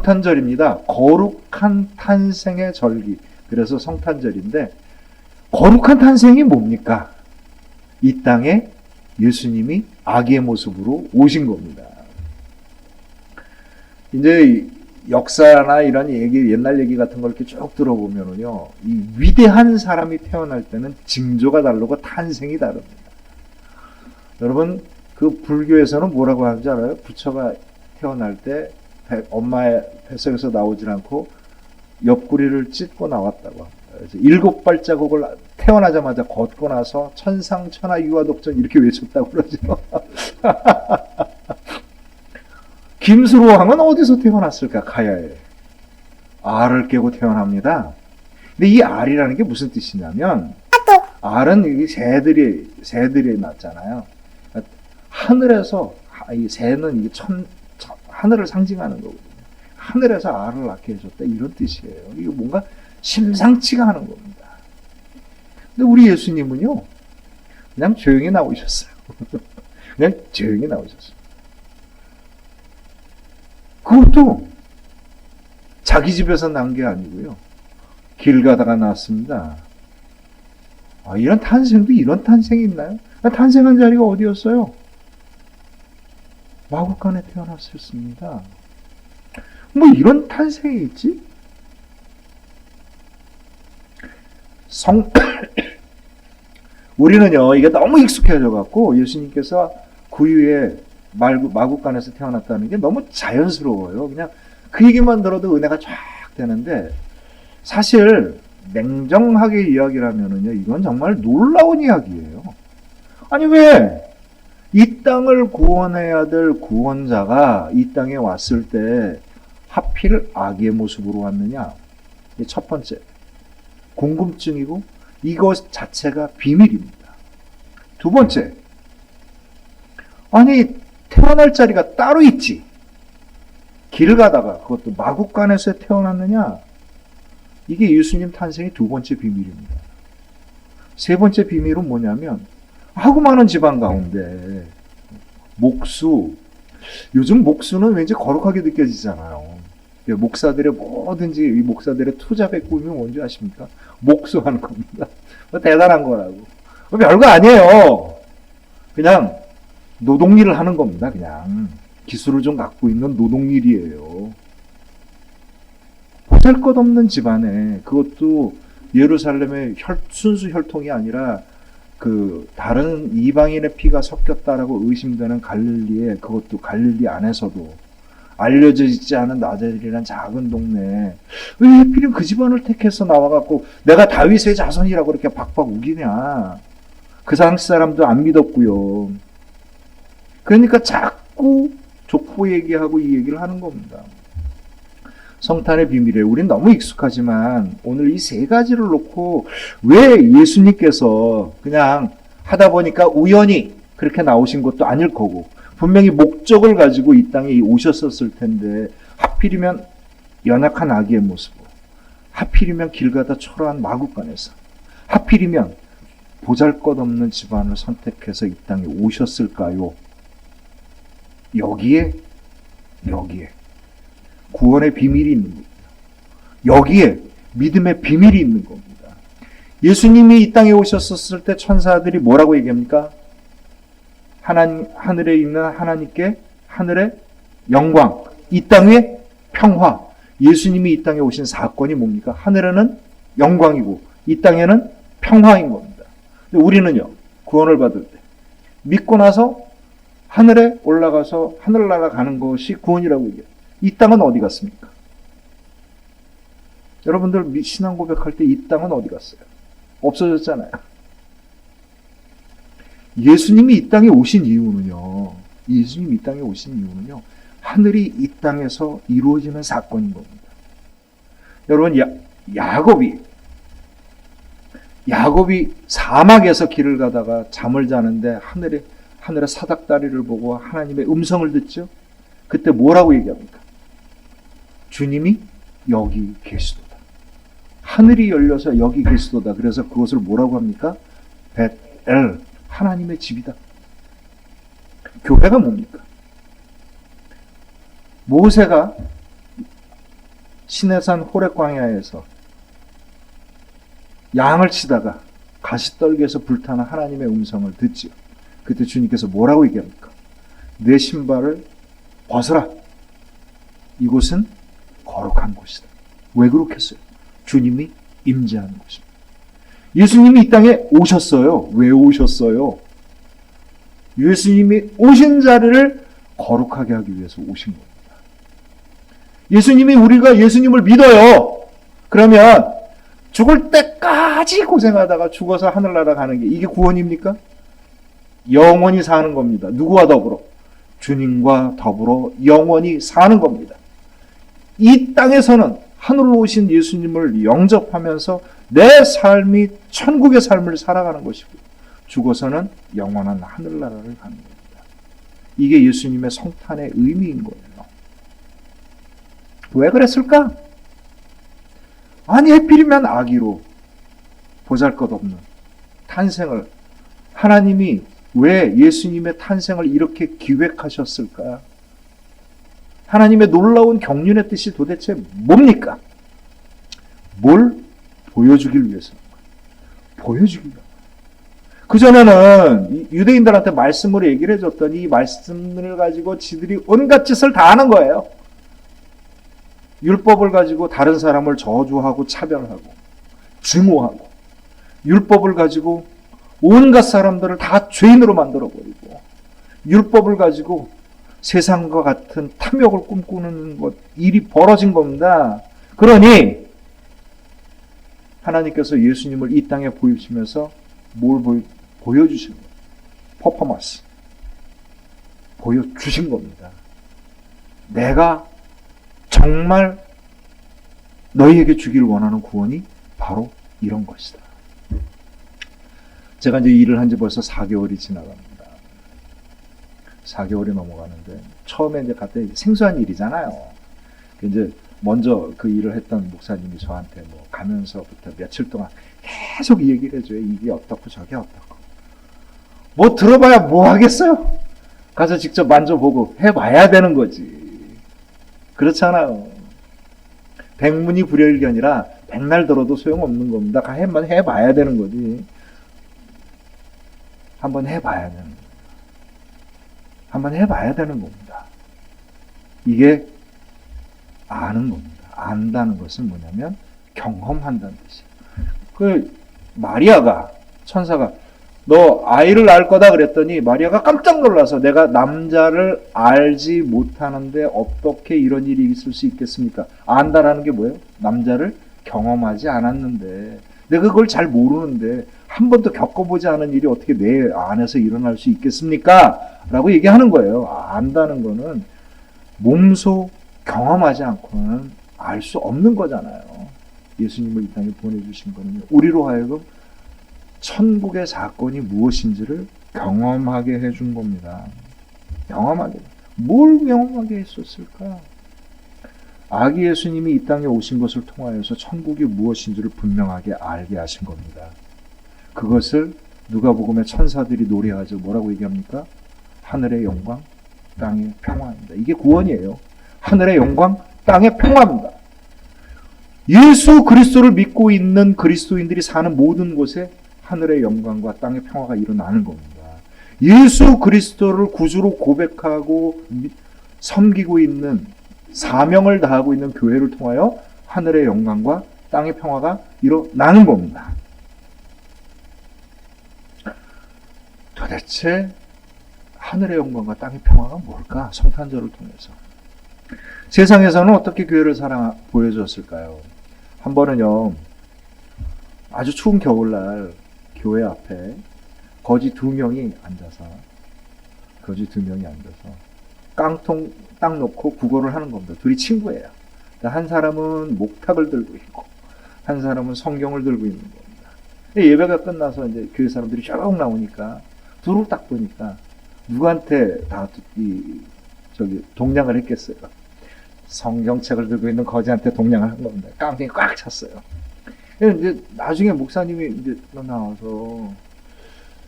성탄절입니다. 거룩한 탄생의 절기. 그래서 성탄절인데, 거룩한 탄생이 뭡니까? 이 땅에 예수님이 아기의 모습으로 오신 겁니다. 이제 역사나 이런 얘기, 옛날 얘기 같은 걸 이렇게 쭉 들어보면은요, 이 위대한 사람이 태어날 때는 징조가 다르고 탄생이 다릅니다. 여러분, 그 불교에서는 뭐라고 하는지 알아요? 부처가 태어날 때 엄마의 뱃속에서 나오질 않고 옆구리를 찢고 나왔다고 합니다. 그래서 7발자국을 태어나자마자 걷고 나서 천상천하 유아독전 이렇게 외쳤다고 그러죠. 김수로왕은 어디서 태어났을까? 가야에. 알을 깨고 태어납니다. 근데 이 알이라는 게 무슨 뜻이냐면, 알은 이 새들이 낳잖아요. 하늘에서, 이 새는 이게 하늘을 상징하는 거거든요. 하늘에서 알을 낳게 해줬다. 이런 뜻이에요. 이거 뭔가 심상치가 않은 겁니다. 근데 우리 예수님은요, 그냥 조용히 나오셨어요. 그냥 조용히 나오셨어요. 그것도 자기 집에서 난 게 아니고요. 길 가다가 나왔습니다. 이런 탄생도 이런 탄생이 있나요? 탄생한 자리가 어디였어요? 마구간에 태어났었습니다. 뭐 이런 탄생이 있지? 우리는요, 이게 너무 익숙해져 갖고 예수님께서 구유에 마구간에서 태어났다는 게 너무 자연스러워요. 그냥 그 얘기만 들어도 은혜가 쫙 되는데, 사실 냉정하게 이야기를 하면은요, 이건 정말 놀라운 이야기예요. 아니, 왜 이 땅을 구원해야 될 구원자가 이 땅에 왔을 때 하필 아기의 모습으로 왔느냐? 이게 첫 번째 궁금증이고, 이것 자체가 비밀입니다. 두 번째, 아니 태어날 자리가 따로 있지. 길 가다가 그것도 마구간에서 태어났느냐? 이게 예수님 탄생의 두 번째 비밀입니다. 세 번째 비밀은 뭐냐면, 하고 많은 집안 가운데 목수, 요즘 목수는 왠지 거룩하게 느껴지잖아요. 목사들의 뭐든지, 이 목사들의 투잡의 꿈이 뭔지 아십니까? 목수하는 겁니다. 대단한 거라고. 별거 아니에요. 그냥 노동일을 하는 겁니다. 그냥 기술을 좀 갖고 있는 노동일이에요. 보잘것없는 집안에, 그것도 예루살렘의 순수 혈통이 아니라 그 다른 이방인의 피가 섞였다라고 의심되는 갈릴리에, 그것도 갈릴리 안에서도 알려져 있지 않은 나자렛이라는 작은 동네에 왜 하필이면 그 집안을 택해서 나와갖고 내가 다윗의 자손이라고 이렇게 박박 우기냐. 그 당시 사람도 안 믿었고요. 그러니까 자꾸 족보 얘기하고 이 얘기를 하는 겁니다. 성탄의 비밀에 우린 너무 익숙하지만, 오늘 이 세 가지를 놓고 왜 예수님께서 그냥 하다 보니까 우연히 그렇게 나오신 것도 아닐 거고, 분명히 목적을 가지고 이 땅에 오셨었을 텐데, 하필이면 연약한 아기의 모습으로, 하필이면 길 가다 초라한 마구간에서, 하필이면 보잘것없는 집안을 선택해서 이 땅에 오셨을까요? 여기에 구원의 비밀이 있는 겁니다. 여기에 믿음의 비밀이 있는 겁니다. 예수님이 이 땅에 오셨었을 때 천사들이 뭐라고 얘기합니까? 하늘에 있는 하나님께 하늘의 영광, 이 땅에 평화. 예수님이 이 땅에 오신 사건이 뭡니까? 하늘에는 영광이고 이 땅에는 평화인 겁니다. 근데 우리는요, 구원을 받을 때 믿고 나서 하늘에 올라가서 하늘나라 가는 것이 구원이라고 얘기해요. 이 땅은 어디 갔습니까? 여러분들 신앙 고백할 때 이 땅은 어디 갔어요? 없어졌잖아요. 예수님이 이 땅에 오신 이유는요, 하늘이 이 땅에서 이루어지는 사건인 겁니다. 여러분, 야곱이 사막에서 길을 가다가 잠을 자는데 하늘에 사닥다리를 보고 하나님의 음성을 듣죠. 그때 뭐라고 얘기합니까? 주님이 여기 계시도다. 하늘이 열려서 여기 계시도다. 그래서 그것을 뭐라고 합니까? 벳엘, 하나님의 집이다. 교회가 뭡니까? 모세가 시내산 호렙 광야에서 양을 치다가 가시떨기에서 불타는 하나님의 음성을 듣지요. 그때 주님께서 뭐라고 얘기합니까? 내 신발을 벗어라. 이곳은 거룩한 곳이다. 왜 그렇겠어요? 주님이 임재하는 곳입니다. 예수님이 이 땅에 오셨어요. 왜 오셨어요? 예수님이 오신 자리를 거룩하게 하기 위해서 오신 겁니다. 예수님이 우리가 예수님을 믿어요. 그러면 죽을 때까지 고생하다가 죽어서 하늘나라 가는 게 이게 구원입니까? 영원히 사는 겁니다. 누구와 더불어? 주님과 더불어 영원히 사는 겁니다. 이 땅에서는 하늘로 오신 예수님을 영접하면서 내 삶이 천국의 삶을 살아가는 것이고 죽어서는 영원한 하늘나라를 가는 겁니다. 이게 예수님의 성탄의 의미인 거예요. 왜 그랬을까? 아니 하필이면 아기로 보잘것없는 탄생을 하나님이 왜 예수님의 탄생을 이렇게 기획하셨을까? 하나님의 놀라운 경륜의 뜻이 도대체 뭡니까? 뭘 보여주길 위해서인가? 보여주길 위해서. 그전에는 유대인들한테 말씀으로 얘기를 해줬더니 이 말씀을 가지고 지들이 온갖 짓을 다 하는 거예요. 율법을 가지고 다른 사람을 저주하고 차별하고 증오하고 율법을 가지고 온갖 사람들을 다 죄인으로 만들어버리고 율법을 가지고 세상과 같은 탐욕을 꿈꾸는 것, 일이 벌어진 겁니다. 그러니 하나님께서 예수님을 이 땅에 보이시면서 뭘 보여주신 거예요? 퍼포먼스. 보여주신 겁니다. 내가 정말 너희에게 주기를 원하는 구원이 바로 이런 것이다. 제가 이제 일을 한 지 벌써 4개월이 지나갑니다. 4개월이 넘어가는데 처음에 이제 갔더니 생소한 일이잖아요. 이제 먼저 그 일을 했던 목사님이 저한테 뭐 가면서부터 며칠 동안 계속 이 얘기를 해줘요. 이게 어떻고 저게 어떻고. 뭐 들어봐야 뭐 하겠어요? 가서 직접 만져보고 해봐야 되는 거지. 그렇잖아요. 백문이 불여일견이라 백날 들어도 소용없는 겁니다. 한번 해봐야 되는 거지. 한번 해봐야 되는 겁니다. 한번 해봐야 되는 겁니다. 이게 아는 겁니다. 안다는 것은 뭐냐면 경험한다는 뜻이에요. 그 마리아가 천사가 너 아이를 낳을 거다 그랬더니 마리아가 깜짝 놀라서 내가 남자를 알지 못하는데 어떻게 이런 일이 있을 수 있겠습니까? 안다라는 게 뭐예요? 남자를 경험하지 않았는데 내가 그걸 잘 모르는데 한 번도 겪어보지 않은 일이 어떻게 내 안에서 일어날 수 있겠습니까? 라고 얘기하는 거예요. 안다는 거는 몸소 경험하지 않고는 알 수 없는 거잖아요. 예수님을 이 땅에 보내주신 거는 우리로 하여금 천국의 사건이 무엇인지를 경험하게 해준 겁니다. 경험하게. 뭘 경험하게 했었을까? 아기 예수님이 이 땅에 오신 것을 통하여서 천국이 무엇인지를 분명하게 알게 하신 겁니다. 그것을 누가복음의 천사들이 노래하죠. 뭐라고 얘기합니까? 하늘의 영광, 땅의 평화입니다. 이게 구원이에요. 하늘의 영광, 땅의 평화입니다. 예수 그리스도를 믿고 있는 그리스도인들이 사는 모든 곳에 하늘의 영광과 땅의 평화가 일어나는 겁니다. 예수 그리스도를 구주로 고백하고 섬기고 있는 사명을 다하고 있는 교회를 통하여 하늘의 영광과 땅의 평화가 일어나는 겁니다. 도대체 하늘의 영광과 땅의 평화가 뭘까? 성탄절을 통해서. 세상에서는 어떻게 교회를 보여줬을까요? 한 번은요, 아주 추운 겨울날 교회 앞에 거지 두 명이 앉아서 깡통 딱 놓고 구걸을 하는 겁니다. 둘이 친구예요. 한 사람은 목탁을 들고 있고 한 사람은 성경을 들고 있는 겁니다. 예배가 끝나서 이제 교회 사람들이 쭉 나오니까 둘을 딱 보니까 누구한테 다 동냥을 했겠어요. 성경책을 들고 있는 거지한테 동냥을 한 겁니다. 깡통이 꽉 찼어요. 이제 나중에 목사님이 이제 나와서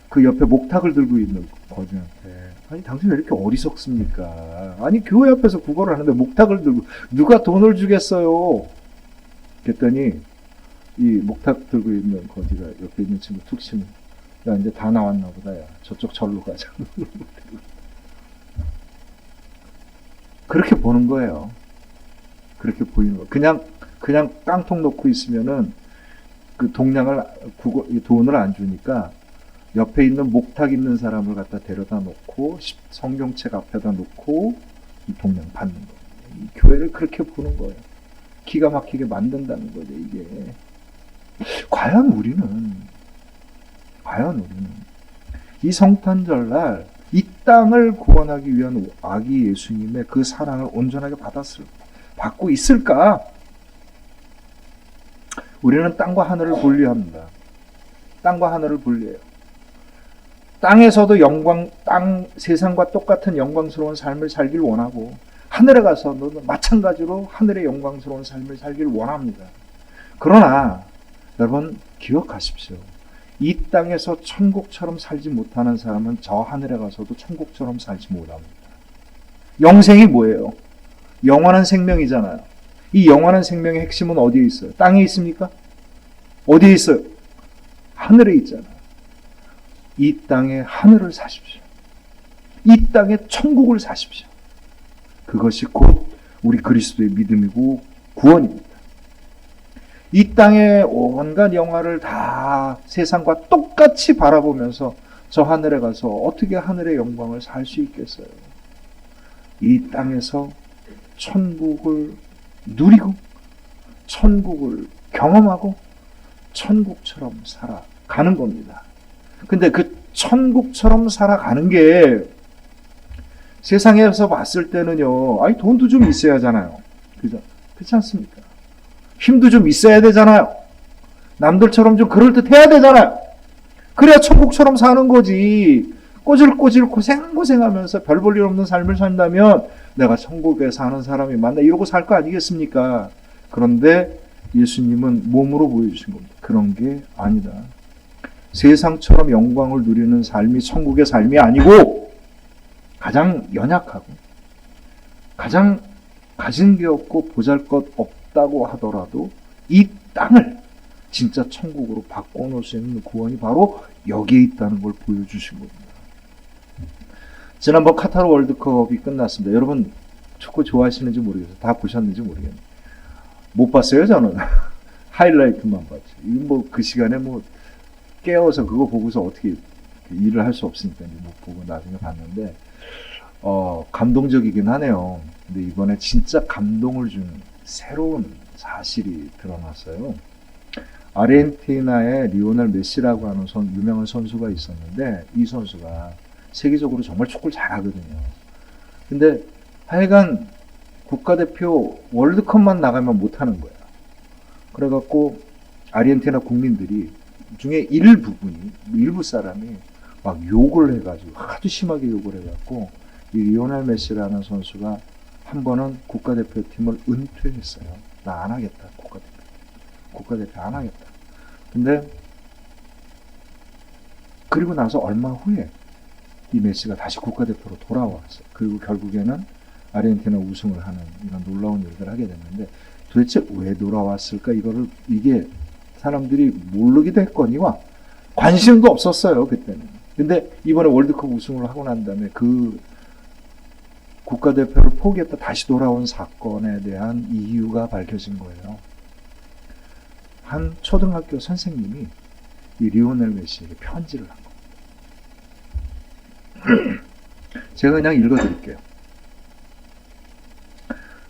그 옆에 목탁을 들고 있는 거지한테 아니 당신 왜 이렇게 어리석습니까? 아니 교회 앞에서 구걸을 하는데 목탁을 들고 누가 돈을 주겠어요? 그랬더니 이 목탁 들고 있는 거지가 옆에 있는 친구 툭 치면, 야 이제 다 나왔나 보다. 야 저쪽 절로 가자. 그렇게 보는 거예요. 그렇게 보이는 거. 그냥 깡통 놓고 있으면은 그 동량을 돈을 안 주니까 옆에 있는 목탁 있는 사람을 갖다 데려다 놓고 성경책 앞에다 놓고 이 동량 받는 거예요. 이 교회를 그렇게 보는 거예요. 기가 막히게 만든다는 거죠, 이게. 과연 우리는 이 성탄절날 이 땅을 구원하기 위한 아기 예수님의 그 사랑을 온전하게 받고 있을까? 우리는 땅과 하늘을 분리합니다. 땅과 하늘을 분리해요. 땅에서도 세상과 똑같은 영광스러운 삶을 살길 원하고, 하늘에 가서도 마찬가지로 하늘의 영광스러운 삶을 살길 원합니다. 그러나 여러분 기억하십시오. 이 땅에서 천국처럼 살지 못하는 사람은 저 하늘에 가서도 천국처럼 살지 못합니다. 영생이 뭐예요? 영원한 생명이잖아요. 이 영원한 생명의 핵심은 어디에 있어요? 땅에 있습니까? 어디에 있어요? 하늘에 있잖아요. 이 땅에 하늘을 사십시오. 이 땅에 천국을 사십시오. 그것이 곧 우리 그리스도의 믿음이고 구원입니다. 이 땅의 온갖 영화를 다 세상과 똑같이 바라보면서 저 하늘에 가서 어떻게 하늘의 영광을 살 수 있겠어요? 이 땅에서 천국을 누리고 천국을 경험하고 천국처럼 살아가는 겁니다. 근데 그 천국처럼 살아가는 게 세상에서 봤을 때는요, 돈도 좀 있어야 하잖아요. 그죠? 그렇지 않습니까? 힘도 좀 있어야 되잖아요. 남들처럼 좀 그럴듯해야 되잖아요. 그래야 천국처럼 사는 거지. 꼬질꼬질 고생하면서 별 볼 일 없는 삶을 산다면 내가 천국에 사는 사람이 맞나 이러고 살 거 아니겠습니까? 그런데 예수님은 몸으로 보여주신 겁니다. 그런 게 아니다. 세상처럼 영광을 누리는 삶이 천국의 삶이 아니고, 가장 연약하고 가장 가진 게 없고 보잘것 없다고 하더라도 이 땅을 진짜 천국으로 바꿔놓을 수 있는 구원이 바로 여기에 있다는 걸 보여주신 겁니다. 지난번 카타르 월드컵이 끝났습니다. 여러분 축구 좋아하시는지 모르겠어요. 다 보셨는지 모르겠네요. 못 봤어요, 저는. 하이라이트만 봤지. 이거 그 시간에 깨워서 그거 보고서 어떻게 일을 할 수 없으니까 못 보고 나중에 봤는데, 감동적이긴 하네요. 근데 이번에 진짜 감동을 준 새로운 사실이 드러났어요. 아르헨티나의 리오넬 메시라고 하는 유명한 선수가 있었는데, 이 선수가 세계적으로 정말 축구를 잘하거든요. 근데 하여간 국가대표 월드컵만 나가면 못하는 거야. 그래갖고 아르헨티나 국민들이 중에 일부 사람이 막 욕을 해가지고, 하도 심하게 욕을 해갖고, 이 리오넬 메시라는 선수가 한 번은 국가대표팀을 은퇴했어요. 나 안 하겠다. 국가대표 안 하겠다. 근데 그리고 나서 얼마 후에 이 메시가 다시 국가대표로 돌아왔어요. 그리고 결국에는 아르헨티나 우승을 하는 이런 놀라운 일을 하게 됐는데, 도대체 왜 돌아왔을까? 이게 사람들이 모르기도 했거니와 관심도 없었어요, 그때는. 근데 이번에 월드컵 우승을 하고 난 다음에 그 국가대표를 포기했다 다시 돌아온 사건에 대한 이유가 밝혀진 거예요. 한 초등학교 선생님이 이 리오넬 메시에게 편지를 한 겁니다. 제가 그냥 읽어드릴게요.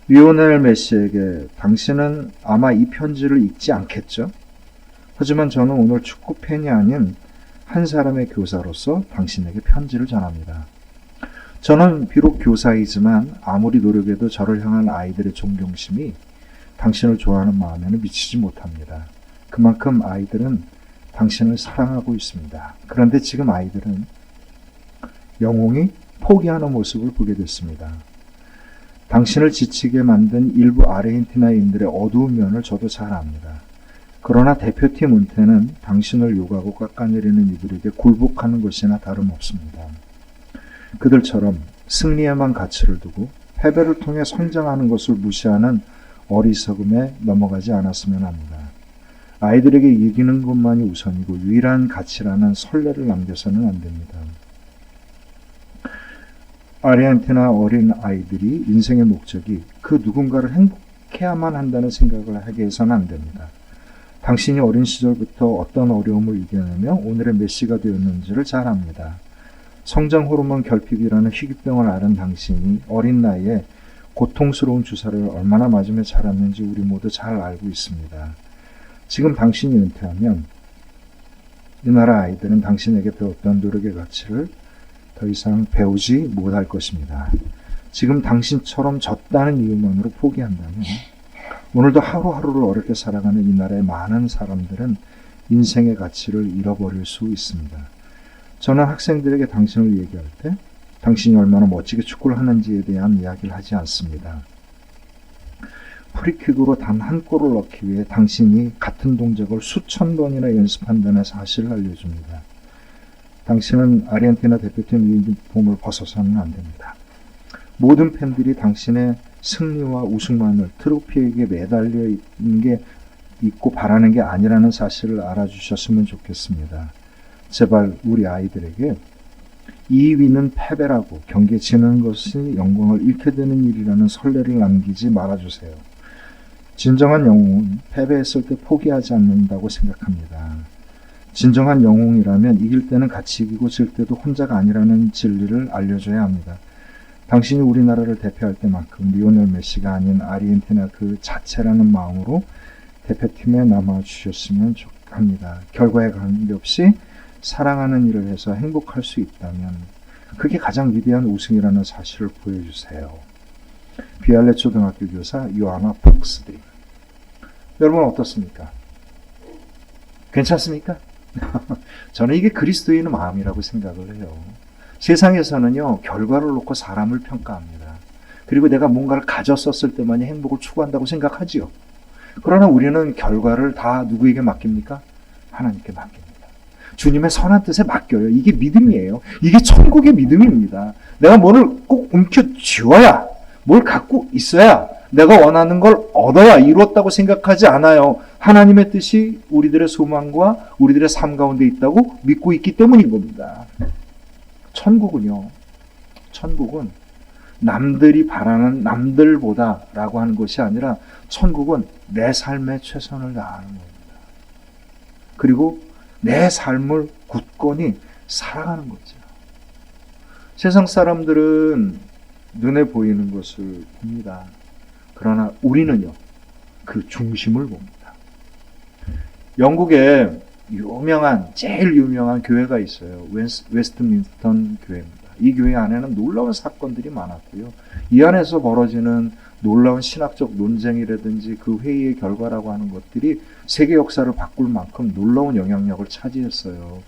리오넬 메시에게, 당신은 아마 이 편지를 읽지 않겠죠? 하지만 저는 오늘 축구 팬이 아닌 한 사람의 교사로서 당신에게 편지를 전합니다. 저는 비록 교사이지만 아무리 노력해도 저를 향한 아이들의 존경심이 당신을 좋아하는 마음에는 미치지 못합니다. 그만큼 아이들은 당신을 사랑하고 있습니다. 그런데 지금 아이들은 영웅이 포기하는 모습을 보게 됐습니다. 당신을 지치게 만든 일부 아르헨티나인들의 어두운 면을 저도 잘 압니다. 그러나 대표팀 은퇴는 당신을 욕하고 깎아내리는 이들에게 굴복하는 것이나 다름없습니다. 그들처럼 승리에만 가치를 두고 패배를 통해 성장하는 것을 무시하는 어리석음에 넘어가지 않았으면 합니다. 아이들에게 이기는 것만이 우선이고 유일한 가치라는 선례를 남겨서는 안 됩니다. 아르헨티나 어린 아이들이 인생의 목적이 그 누군가를 행복해야만 한다는 생각을 하게 해서는 안 됩니다. 당신이 어린 시절부터 어떤 어려움을 이겨내며 오늘의 메시가 되었는지를 잘 압니다. 성장 호르몬 결핍이라는 희귀병을 앓은 당신이 어린 나이에 고통스러운 주사를 얼마나 맞으며 자랐는지 우리 모두 잘 알고 있습니다. 지금 당신이 은퇴하면 이 나라 아이들은 당신에게 배웠던 노력의 가치를 더 이상 배우지 못할 것입니다. 지금 당신처럼 졌다는 이유만으로 포기한다면 오늘도 하루하루를 어렵게 살아가는 이 나라의 많은 사람들은 인생의 가치를 잃어버릴 수 있습니다. 저는 학생들에게 당신을 얘기할 때 당신이 얼마나 멋지게 축구를 하는지에 대한 이야기를 하지 않습니다. 프리킥으로 단 한 골을 넣기 위해 당신이 같은 동작을 수천 번이나 연습한다는 사실을 알려줍니다. 당신은 아르헨티나 대표팀 유니폼을 벗어서는 안 됩니다. 모든 팬들이 당신의 승리와 우승만을 트로피에게 매달려 있는 게 있고 바라는 게 아니라는 사실을 알아주셨으면 좋겠습니다. 제발 우리 아이들에게 2위는 패배라고 경기에 지는 것이 영광을 잃게 되는 일이라는 선례를 남기지 말아주세요. 진정한 영웅은 패배했을 때 포기하지 않는다고 생각합니다. 진정한 영웅이라면 이길 때는 같이 이기고 질 때도 혼자가 아니라는 진리를 알려줘야 합니다. 당신이 우리나라를 대표할 때만큼 리오넬 메시가 아닌 아르헨티나 그 자체라는 마음으로 대표팀에 남아주셨으면 합니다. 결과에 관계없이 사랑하는 일을 해서 행복할 수 있다면 그게 가장 위대한 우승이라는 사실을 보여주세요. 비알레 초등학교 교사 요하나 폭스드림. 여러분 어떻습니까? 괜찮습니까? 저는 이게 그리스도인의 마음이라고 생각을 해요. 세상에서는요, 결과를 놓고 사람을 평가합니다. 그리고 내가 뭔가를 가졌었을 때만이 행복을 추구한다고 생각하지요. 그러나 우리는 결과를 다 누구에게 맡깁니까? 하나님께 맡깁니다. 주님의 선한 뜻에 맡겨요. 이게 믿음이에요. 이게 천국의 믿음입니다. 내가 뭐를 꼭 움켜쥐어야, 뭘 갖고 있어야, 내가 원하는 걸 얻어야 이루었다고 생각하지 않아요. 하나님의 뜻이 우리들의 소망과 우리들의 삶 가운데 있다고 믿고 있기 때문인 겁니다. 천국은요, 천국은 남들이 바라는 남들보다라고 하는 것이 아니라 천국은 내 삶에 최선을 다하는 겁니다. 그리고 내 삶을 굳건히 살아가는 거죠. 세상 사람들은 눈에 보이는 것을 봅니다. 그러나 우리는요, 그 중심을 봅니다. 영국에 제일 유명한 교회가 있어요. 웨스트민스턴 교회입니다. 이 교회 안에는 놀라운 사건들이 많았고요. 이 안에서 벌어지는 놀라운 신학적 논쟁이라든지 그 회의의 결과라고 하는 것들이 세계 역사를 바꿀 만큼 놀라운 영향력을 차지했어요.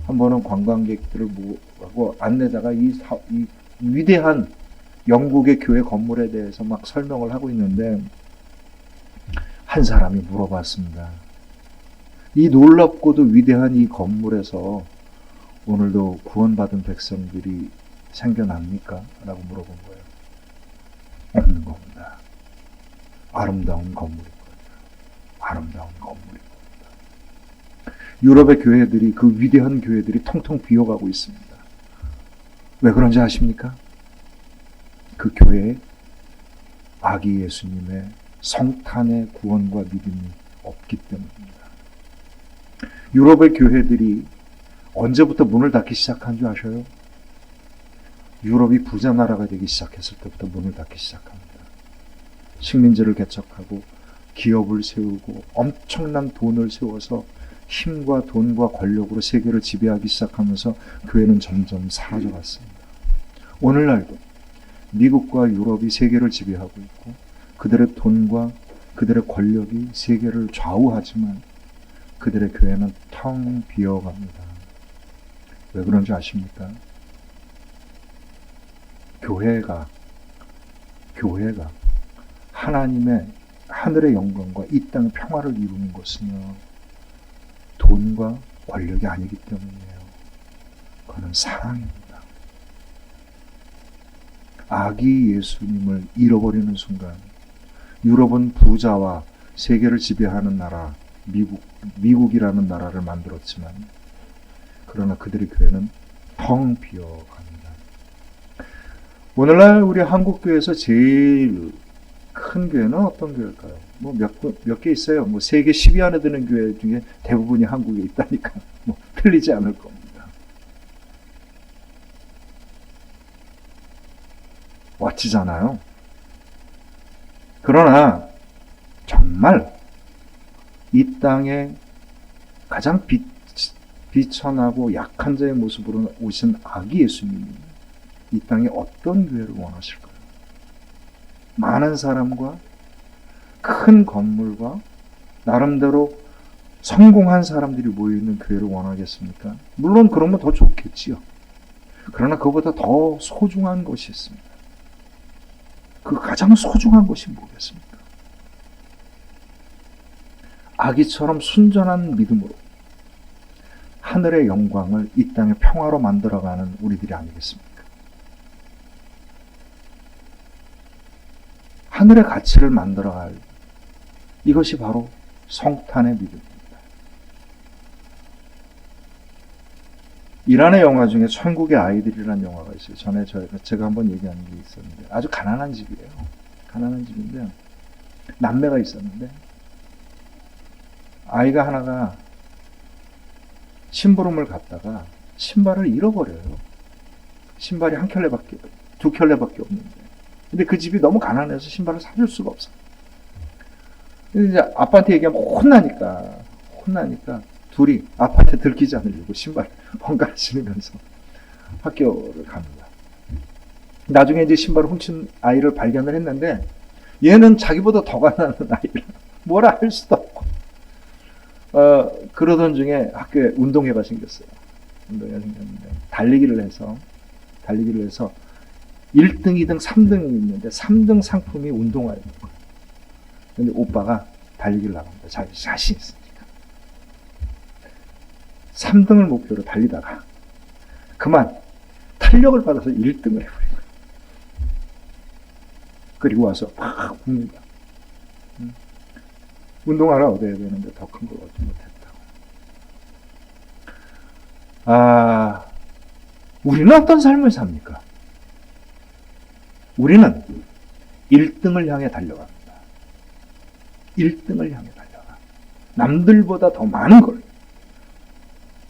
한 번은 관광객들을 모으고 안내자가 이 위대한 영국의 교회 건물에 대해서 막 설명을 하고 있는데 한 사람이 물어봤습니다. 이 놀랍고도 위대한 이 건물에서 오늘도 구원받은 백성들이 생겨납니까? 라고 물어본 거예요. 없는 겁니다. 아름다운 건물이거든요. 아름다운 건물이거든요. 유럽의 교회들이, 그 위대한 교회들이 통통 비어가고 있습니다. 왜 그런지 아십니까? 그 교회에 아기 예수님의 성탄의 구원과 믿음이 없기 때문입니다. 유럽의 교회들이 언제부터 문을 닫기 시작한 줄 아셔요? 유럽이 부자 나라가 되기 시작했을 때부터 문을 닫기 시작합니다. 식민지를 개척하고 기업을 세우고 엄청난 돈을 세워서 힘과 돈과 권력으로 세계를 지배하기 시작하면서 교회는 점점 사라져갔습니다. 오늘날도 미국과 유럽이 세계를 지배하고 있고 그들의 돈과 그들의 권력이 세계를 좌우하지만 그들의 교회는 텅 비어갑니다. 왜 그런지 아십니까? 교회가 하나님의 하늘의 영광과 이 땅의 평화를 이루는 것은요, 돈과 권력이 아니기 때문이에요. 그건 사랑입니다. 아기 예수님을 잃어버리는 순간 유럽은 부자와 세계를 지배하는 나라, 미국이라는 나라를 만들었지만, 그러나 그들의 교회는 텅 비어갑니다. 오늘날 우리 한국교회에서 제일 큰 교회는 어떤 교회일까요? 뭐 몇 개 있어요. 뭐 세계 10위 안에 드는 교회 중에 대부분이 한국에 있다니까 뭐 틀리지 않을 겁니다. 멋지잖아요. 그러나 정말 이 땅에 가장 비천하고 약한 자의 모습으로 오신 아기 예수님이 이 땅에 어떤 교회를 원하실까요? 많은 사람과 큰 건물과 나름대로 성공한 사람들이 모여있는 교회를 원하겠습니까? 물론 그러면 더 좋겠지요. 그러나 그보다 더 소중한 것이 있습니다. 그 가장 소중한 것이 뭐겠습니까? 아기처럼 순전한 믿음으로 하늘의 영광을 이 땅의 평화로 만들어가는 우리들이 아니겠습니까? 하늘의 가치를 만들어갈 이것이 바로 성탄의 믿음입니다. 이란의 영화 중에 천국의 아이들이라는 영화가 있어요. 전에 제가 한번 얘기한 게 있었는데 아주 가난한 집이에요. 가난한 집인데 남매가 있었는데 아이가 하나가 심부름을 갔다가 신발을 잃어버려요. 신발이 두 켤레밖에 없는데. 근데 그 집이 너무 가난해서 신발을 사줄 수가 없어요. 근데 이제 아빠한테 얘기하면 혼나니까 둘이 아빠한테 들키지 않으려고 신발 번갈아 신으면서 학교를 갑니다. 나중에 이제 신발을 훔친 아이를 발견을 했는데 얘는 자기보다 더 가난한 아이라 뭐라 할 수도 없고 그러던 중에 학교에 운동회가 생겼어요. 운동회가 생겼는데 달리기를 해서 1등, 2등, 3등이 있는데 3등 상품이 운동화예요. 근데 오빠가 달리기를 나갑니다. 자신 있으니까. 3등을 목표로 달리다가 그만 탄력을 받아서 1등을 해버린 거예요. 그리고 와서 팍 봅니다. 운동화를 얻어야 되는데 더 큰 걸 얻지 못했다고. 우리는 어떤 삶을 삽니까? 우리는 1등을 향해 달려갑니다. 1등을 향해 달려가. 남들보다 더 많은 걸,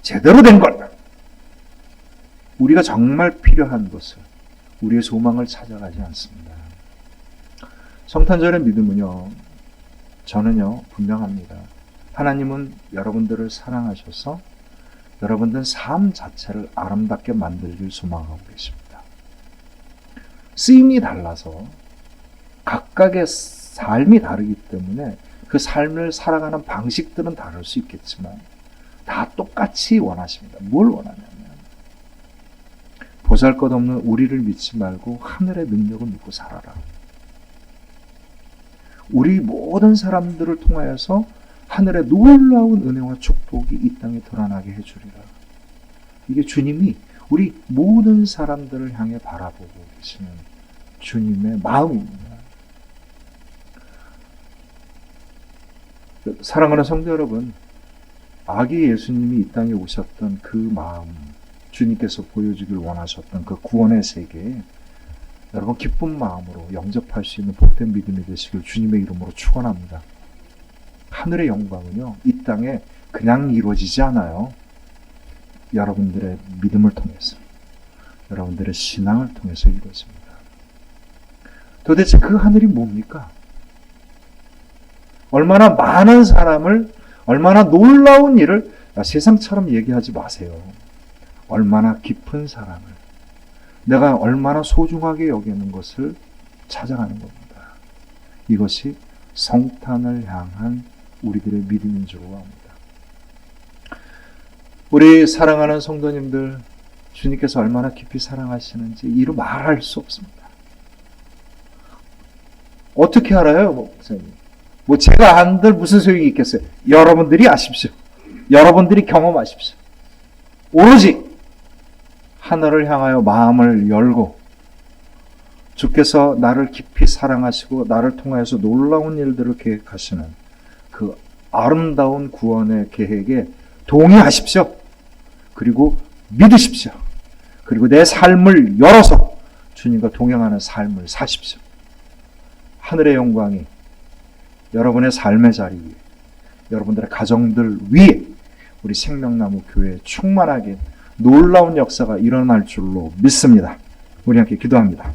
제대로 된 걸, 우리가 정말 필요한 것을, 우리의 소망을 찾아가지 않습니다. 성탄절의 믿음은요, 저는요, 분명합니다. 하나님은 여러분들을 사랑하셔서 여러분들 삶 자체를 아름답게 만들길 소망하고 계십니다. 쓰임이 달라서 각각의 삶이 다르기 때문에 그 삶을 살아가는 방식들은 다를 수 있겠지만 다 똑같이 원하십니다. 뭘 원하냐면 보잘것없는 우리를 믿지 말고 하늘의 능력을 믿고 살아라. 우리 모든 사람들을 통하여서 하늘의 놀라운 은혜와 축복이 이 땅에 드러나게 해주리라. 이게 주님이 우리 모든 사람들을 향해 바라보고 계시는 주님의 마음입니다. 사랑하는 성도 여러분, 아기 예수님이 이 땅에 오셨던 그 마음, 주님께서 보여주길 원하셨던 그 구원의 세계에 여러분 기쁜 마음으로 영접할 수 있는 복된 믿음이 되시길 주님의 이름으로 축원합니다. 하늘의 영광은요, 이 땅에 그냥 이루어지지 않아요. 여러분들의 믿음을 통해서, 여러분들의 신앙을 통해서 이루어집니다. 도대체 그 하늘이 뭡니까? 얼마나 많은 사람을, 얼마나 놀라운 일을 세상처럼 얘기하지 마세요. 얼마나 깊은 사람을, 내가 얼마나 소중하게 여기는 것을 찾아가는 겁니다. 이것이 성탄을 향한 우리들의 믿음인 줄 압니다. 우리 사랑하는 성도님들, 주님께서 얼마나 깊이 사랑하시는지 이루 말할 수 없습니다. 어떻게 알아요, 목사님? 제가 안들 무슨 소용이 있겠어요? 여러분들이 아십시오. 여러분들이 경험하십시오. 오로지 하늘을 향하여 마음을 열고 주께서 나를 깊이 사랑하시고 나를 통하여서 놀라운 일들을 계획하시는 그 아름다운 구원의 계획에 동의하십시오. 그리고 믿으십시오. 그리고 내 삶을 열어서 주님과 동행하는 삶을 사십시오. 하늘의 영광이 여러분의 삶의 자리 위에, 여러분들의 가정들 위에 우리 생명나무 교회에 충만하게 놀라운 역사가 일어날 줄로 믿습니다. 우리 함께 기도합니다.